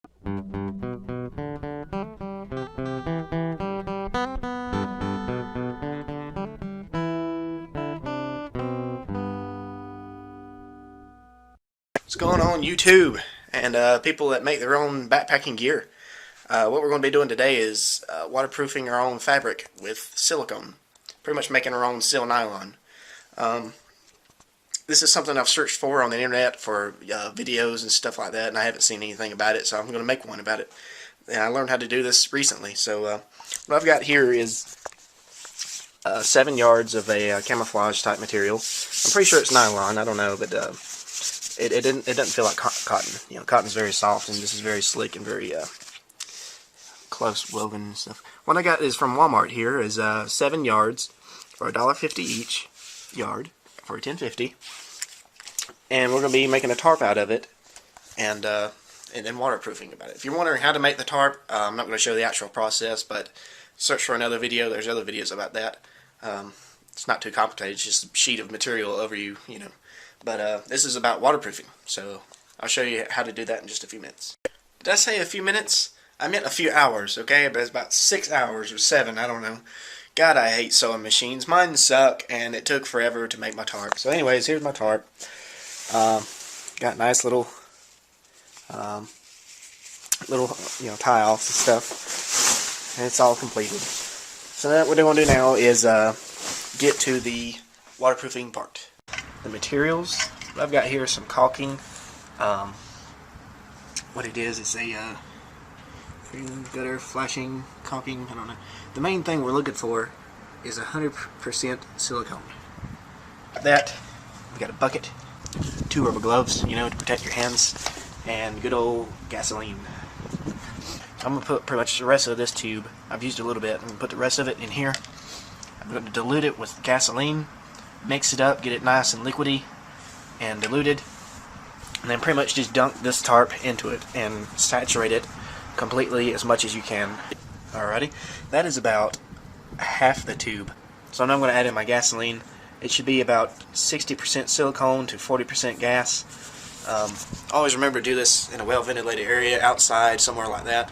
What's going on, YouTube and people that make their own backpacking gear? What we're going to be doing today is waterproofing our own fabric with silicone. Pretty much making our own Silnylon. This is something I've searched for on the internet for videos and stuff like that, and I haven't seen anything about it, so I'm going to make one about it. And I learned how to do this recently. So what I've got here is 7 yards of a camouflage type material. I'm pretty sure it's nylon. I don't know, but it doesn't feel like cotton. You know, cotton's very soft, and this is very slick and very close woven and stuff. What I got is from Walmart. Here is 7 yards for $1.50 each yard for $10.50, and we're going to be making a tarp out of it, and then waterproofing about it. If you're wondering how to make the tarp, I'm not going to show the actual process, but search for another video. There's other videos about that. It's not too complicated. It's just a sheet of material over you know. But this is about waterproofing, so I'll show you how to do that in just a few minutes. Did I say a few minutes? I meant a few hours, okay? But it's about 6 hours or 7, I don't know. God, I hate sewing machines. Mine suck, and it took forever to make my tarp. So anyways, here's my tarp. Got nice little tie-offs and stuff. And it's all completed. So what we're going to do now is get to the waterproofing part. The materials what I've got here is some caulking. What it is, it's a gutter flashing caulking. I don't know. The main thing we're looking for is 100% silicone. That we got a bucket, 2 rubber gloves, you know, to protect your hands, and good old gasoline. I'm gonna put pretty much the rest of this tube. I've used a little bit. I'm gonna put the rest of it in here. I'm going to dilute it with gasoline. Mix it up, get it nice and liquidy and diluted, and then pretty much just dunk this tarp into it and saturate it completely as much as you can. Alrighty, that is about half the tube. So now I'm going to add in my gasoline. It should be about 60% silicone to 40% gas. Always remember to do this in a well-ventilated area, outside, somewhere like that.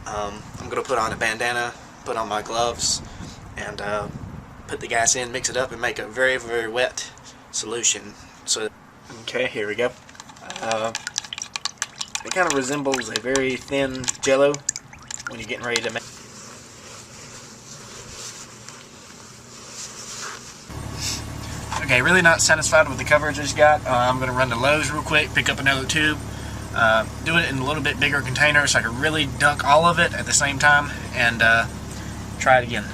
I'm going to put on a bandana, put on my gloves, and put the gas in, mix it up, and make a very, very wet solution. So, okay, here we go. It kind of resembles a very thin jello when you're getting ready to make. Okay, really not satisfied with the coverage I just got. I'm going to run to Lowe's real quick, pick up another tube, do it in a little bit bigger container so I can really dunk all of it at the same time, and try it again.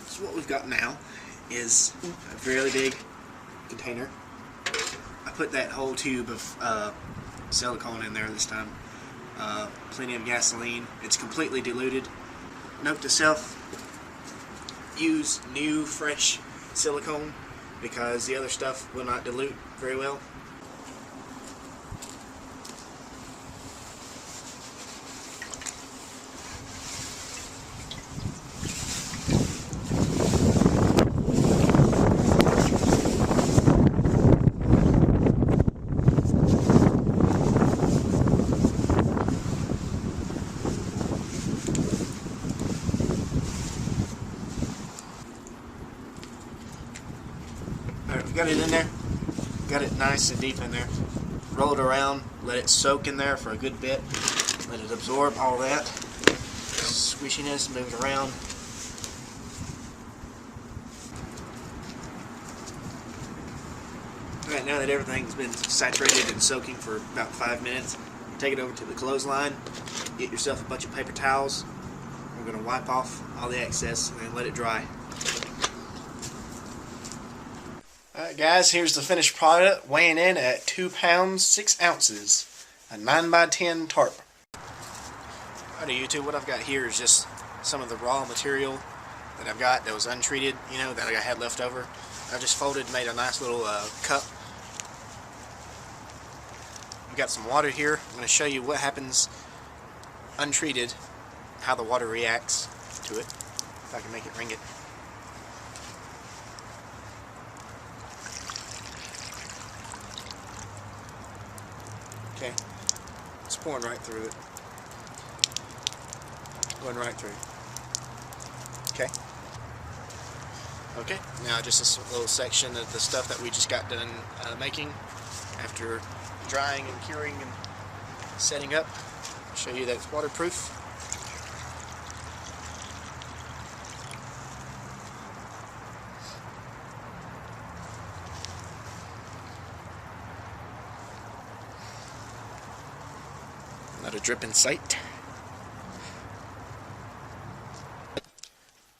So what we've got now is a fairly big container. I put that whole tube of silicone in there this time. Plenty of gasoline. It's completely diluted. Note to self, use new fresh silicone because the other stuff will not dilute very well. Alright, we got it in there. Got it nice and deep in there. Roll it around, let it soak in there for a good bit. Let it absorb all that squishiness, move it around. Alright, now that everything's been saturated and soaking for about 5 minutes, take it over to the clothesline, get yourself a bunch of paper towels. We're going to wipe off all the excess and then let it dry. Alright guys, here's the finished product, weighing in at 2 pounds 6 ounces, a 9x10 tarp. Alright YouTube, what I've got here is just some of the raw material that I've got that was untreated, you know, that I had left over. I've just folded and made a nice little cup. I've got some water here. I'm going to show you what happens untreated, how the water reacts to it, if I can make it ring it. Okay, it's pouring right through it. Going right through. Okay. Okay, now just this little section of the stuff that we just got done making after drying and curing and setting up. I'll show you that it's waterproof. Not a drip in sight.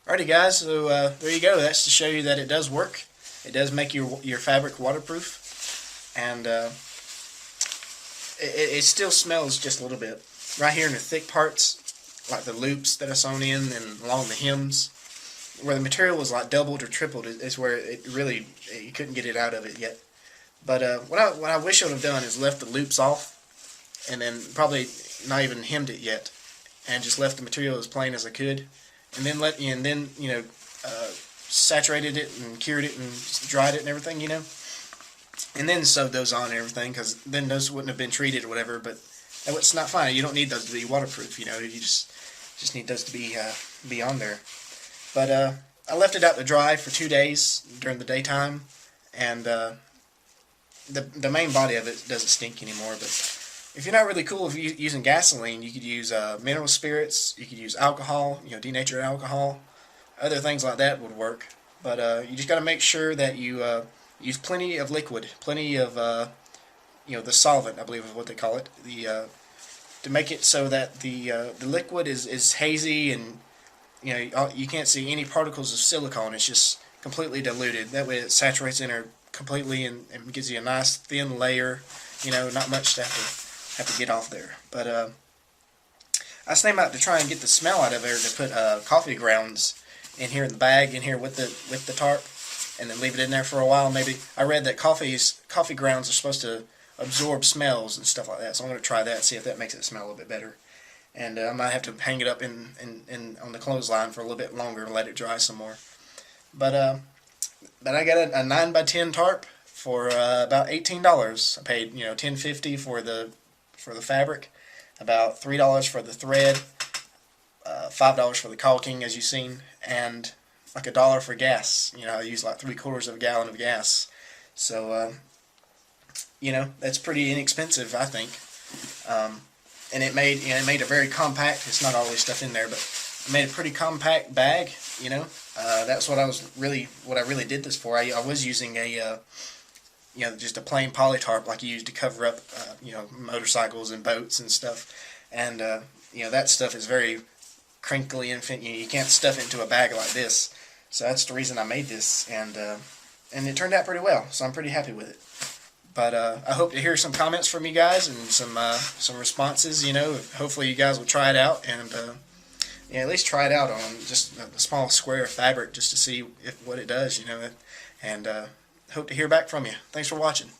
Alrighty guys, so there you go. That's to show you that it does work. It does make your fabric waterproof, and it still smells just a little bit. Right here in the thick parts, like the loops that are sewn in and along the hems, where the material was like doubled or tripled, is where it really, you couldn't get it out of it yet. But what I wish I would have done is left the loops off, and then probably not even hemmed it yet, and just left the material as plain as I could, and then saturated it and cured it and dried it and everything, and then sewed those on and everything, because then those wouldn't have been treated or whatever. But it's not fine. You don't need those to be waterproof. You just need those to be on there. But I left it out to dry for 2 days during the daytime, and the main body of it doesn't stink anymore. But if you're not really cool if you're using gasoline, you could use mineral spirits. You could use alcohol, denatured alcohol. Other things like that would work. But you just got to make sure that you use plenty of liquid, plenty of the solvent, I believe is what they call it, to make it so that the liquid is hazy, and you can't see any particles of silicone. It's just completely diluted. That way it saturates in there completely and gives you a nice thin layer. Not much to have to get off there. But I was thinking about to try and get the smell out of there to put coffee grounds in here in the bag in here with the tarp, and then leave it in there for a while. Maybe I read that coffee grounds are supposed to absorb smells and stuff like that, so I'm going to try that and see if that makes it smell a little bit better. And I might have to hang it up in on the clothesline for a little bit longer and let it dry some more. But I got a 9x10 tarp for about $18. I paid $10.50 for the fabric, about $3 for the thread, $5 for the caulking, as you've seen, and like $1 for gas. I use like 3/4 of a gallon of gas, so that's pretty inexpensive, I think. And it made a very compact. It's not all this stuff in there, but it made a pretty compact bag. That's what I really did this for. I was using a just a plain poly tarp like you use to cover up motorcycles and boats and stuff, and that stuff is very crinkly and you can't stuff it into a bag like this. So that's the reason I made this, and it turned out pretty well, so I'm pretty happy with it. But I hope to hear some comments from you guys and some responses. Hopefully you guys will try it out, and at least try it out on just a small square of fabric just to see what it does. And hope to hear back from you. Thanks for watching.